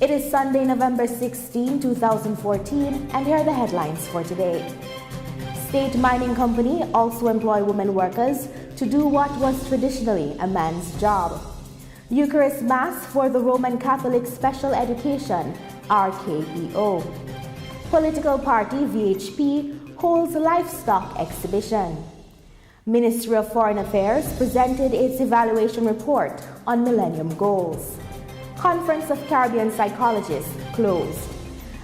It is Sunday, November 16, 2014, and here are the headlines for today. State mining company also employ women workers to do what was traditionally a man's job. Eucharist Mass for the Roman Catholic Special Education, RKEO. Political party VHP holds livestock exhibition. Ministry of Foreign Affairs presented its evaluation report on Millennium Goals. Conference of Caribbean Psychologists closed.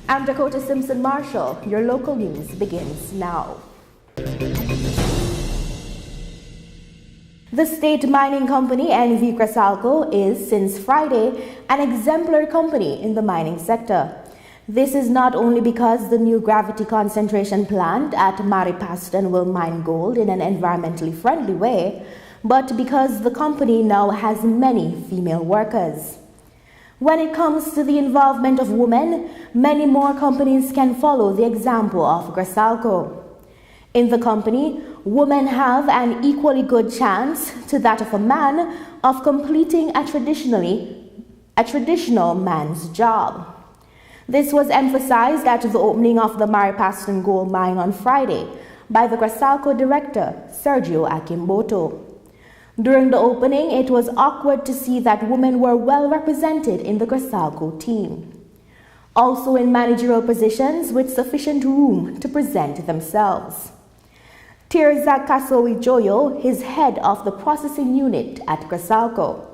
I'm Dakota Simpson Marshall. Your local news begins now. The state mining company NV Crescalco is, since Friday, an exemplary company in the mining sector. This is not only because the new gravity concentration plant at Maripaston will mine gold in an environmentally friendly way, but because the company now has many female workers. When it comes to the involvement of women, many more companies can follow the example of Crescalco. In the company, women have an equally good chance to that of a man of completing a traditional man's job. This was emphasized at the opening of the Maripaston gold mine on Friday by the Crescalco director, Sergio Akimboto. During the opening, it was awkward to see that women were well represented in the Crescalco team, also in managerial positions with sufficient room to present themselves. Tirza Kasowi Joyo is head of the processing unit at Crescalco.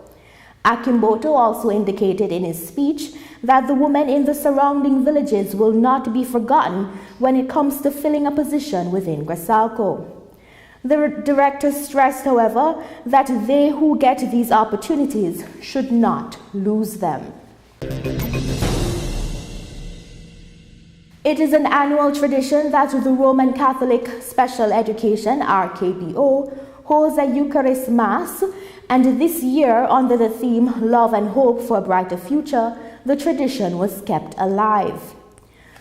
Akimboto also indicated in his speech that the women in the surrounding villages will not be forgotten when it comes to filling a position within Crescalco. The director stressed, however, that they who get these opportunities should not lose them. It is an annual tradition that the Roman Catholic Special Education, RKBO, holds a Eucharist Mass, and this year, under the theme Love and Hope for a Brighter Future, the tradition was kept alive.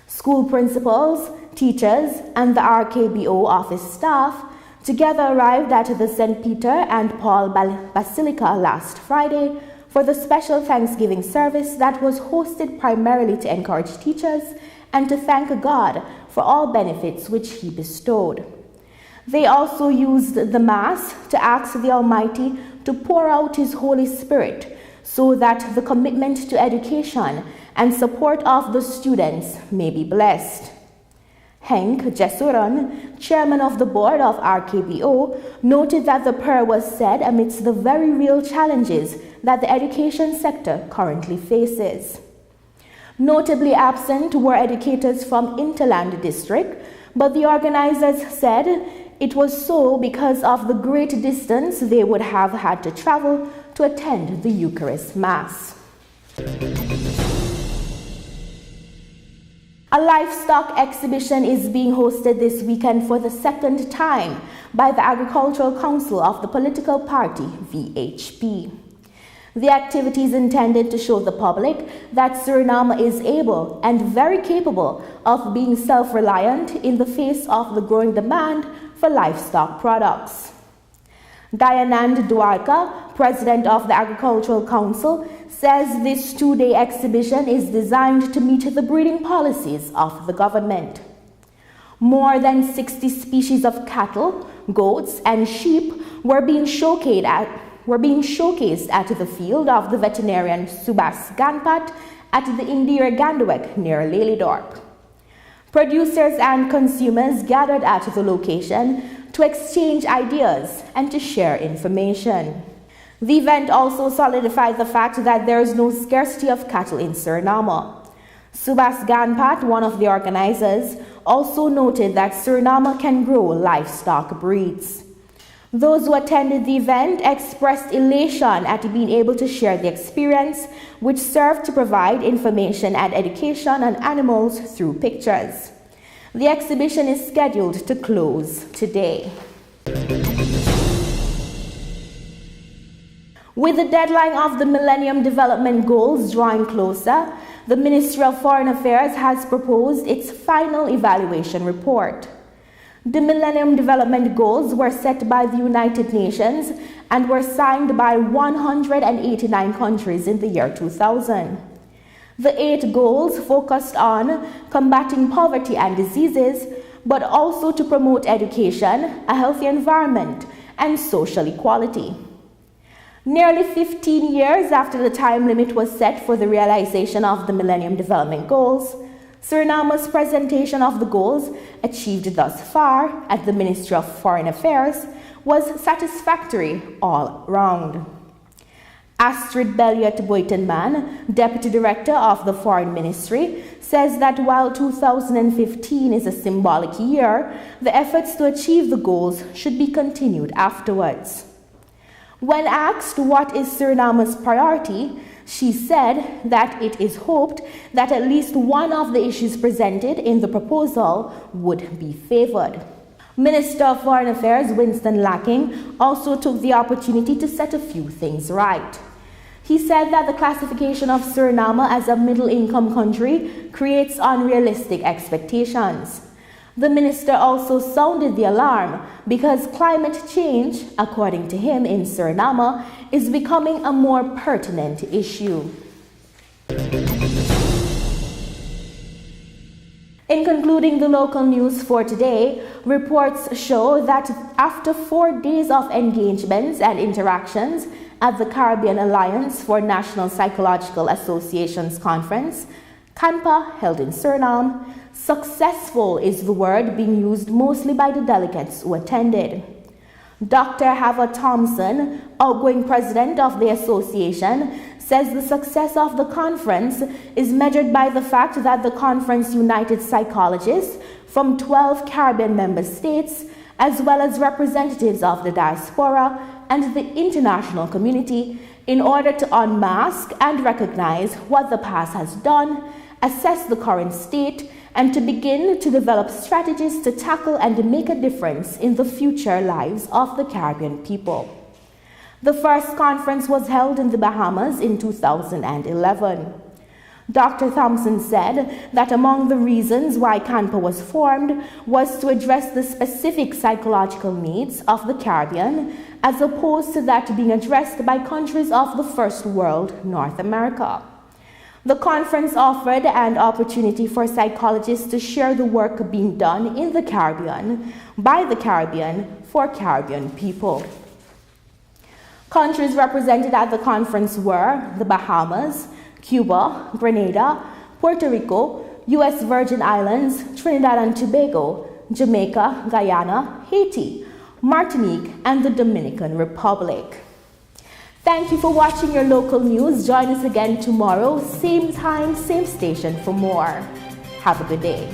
School principals, teachers, and the RKBO office staff together arrived at the St. Peter and Paul Basilica last Friday for the special Thanksgiving service that was hosted primarily to encourage teachers and to thank God for all benefits which He bestowed. They also used the Mass to ask the Almighty to pour out His Holy Spirit so that the commitment to education and support of the students may be blessed. Henk Jesuran, chairman of the board of RKBO, noted that the prayer was said amidst the very real challenges that the education sector currently faces. Notably absent were educators from Interland District, but the organizers said it was so because of the great distance they would have had to travel to attend the Eucharist Mass. A livestock exhibition is being hosted this weekend for the second time by the Agricultural Council of the political party VHP. The activity is intended to show the public that Suriname is able and very capable of being self-reliant in the face of the growing demand for livestock products. Dayanand Dwarka, president of the Agricultural Council, says this two-day exhibition is designed to meet the breeding policies of the government. More than 60 species of cattle, goats, and sheep were being showcased at the field of the veterinarian Subas Ganpat at the Indira Gandwek near Lelydorp. Producers and consumers gathered at the location to exchange ideas and to share information. The event also solidified the fact that there is no scarcity of cattle in Suriname. Subas Ganpat, one of the organizers, also noted that Suriname can grow livestock breeds. Those who attended the event expressed elation at being able to share the experience, which served to provide information and education on animals through pictures. The exhibition is scheduled to close today. With the deadline of the Millennium Development Goals drawing closer, the Ministry of Foreign Affairs has proposed its final evaluation report. The Millennium Development Goals were set by the United Nations and were signed by 189 countries in the year 2000. The 8 goals focused on combating poverty and diseases, but also to promote education, a healthy environment, and social equality. Nearly 15 years after the time limit was set for the realization of the Millennium Development Goals, Suriname's presentation of the goals achieved thus far at the Ministry of Foreign Affairs was satisfactory all round. Astrid Belliot-Boytenman, Deputy Director of the Foreign Ministry, says that while 2015 is a symbolic year, the efforts to achieve the goals should be continued afterwards. When asked what is Suriname's priority, she said that it is hoped that at least one of the issues presented in the proposal would be favored. Minister of Foreign Affairs Winston Lacking also took the opportunity to set a few things right. He said that the classification of Suriname as a middle-income country creates unrealistic expectations. The minister also sounded the alarm because climate change, according to him in Suriname, is becoming a more pertinent issue. In concluding the local news for today, reports show that after 4 days of engagements and interactions at the Caribbean Alliance for National Psychological Associations Conference, CANPA, held in Suriname, successful is the word being used mostly by the delegates who attended. Dr. Hava Thompson, outgoing president of the association, says the success of the conference is measured by the fact that the conference united psychologists from 12 Caribbean member states, as well as representatives of the diaspora and the international community, in order to unmask and recognize what the past has done, assess the current state, and to begin to develop strategies to tackle and make a difference in the future lives of the Caribbean people. The first conference was held in the Bahamas in 2011. Dr. Thompson said that among the reasons why CANPA was formed was to address the specific psychological needs of the Caribbean, as opposed to that being addressed by countries of the First World, North America. The conference offered an opportunity for psychologists to share the work being done in the Caribbean, by the Caribbean, for Caribbean people. Countries represented at the conference were the Bahamas, Cuba, Grenada, Puerto Rico, U.S. Virgin Islands, Trinidad and Tobago, Jamaica, Guyana, Haiti, Martinique, and the Dominican Republic. Thank you for watching your local news. Join us again tomorrow, same time, same station for more. Have a good day.